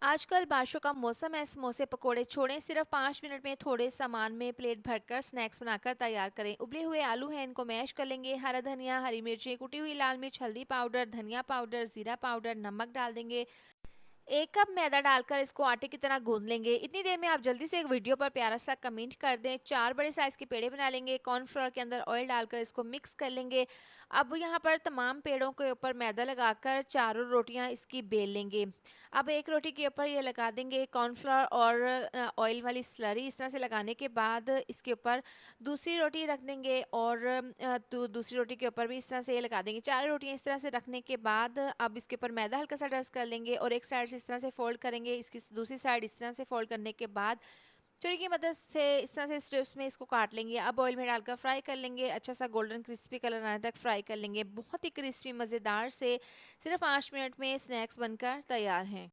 आजकल बारिशों का मौसम है, समोसे पकोड़े छोड़ें, सिर्फ 5 मिनट में थोड़े सामान में प्लेट भरकर स्नैक्स बनाकर तैयार करें। उबले हुए आलू हैं, इनको मैश कर लेंगे। हरा धनिया, हरी मिर्ची, कुटी हुई लाल मिर्च, हल्दी पाउडर, धनिया पाउडर, जीरा पाउडर, नमक डाल देंगे। 1 कप मैदा डालकर इसको आटे की तरह गूंद लेंगे। इतनी देर में आप जल्दी से एक वीडियो पर प्यारा सा कमेंट कर दें। 4 बड़े साइज़ के पेड़े बना लेंगे। कॉर्नफ्लोर के अंदर ऑयल डालकर इसको मिक्स कर लेंगे। अब यहाँ पर तमाम पेड़ों के ऊपर मैदा लगाकर चारों रोटियां इसकी बेल लेंगे। अब एक रोटी के ऊपर ये लगा देंगे कॉर्नफ्लोर और ऑयल वाली स्लरी। इस तरह से लगाने के बाद इसके ऊपर दूसरी रोटी रख देंगे और दूसरी रोटी के ऊपर भी इस तरह से ये लगा देंगे। 4 रोटियां इस तरह से रखने के बाद अब इसके ऊपर मैदा हल्का सा डस्ट कर लेंगे और एक साइड से इस तरह से फोल्ड करेंगे। इसकी दूसरी साइड इस तरह से फोल्ड करने के बाद छुरी की मदद से इस तरह से स्ट्रिप्स में इसको काट लेंगे। अब ऑयल में डालकर फ्राई कर लेंगे। अच्छा सा गोल्डन क्रिस्पी कलर आने तक फ्राई कर लेंगे। बहुत ही क्रिस्पी मज़ेदार से सिर्फ 5 मिनट में स्नैक्स बनकर तैयार हैं।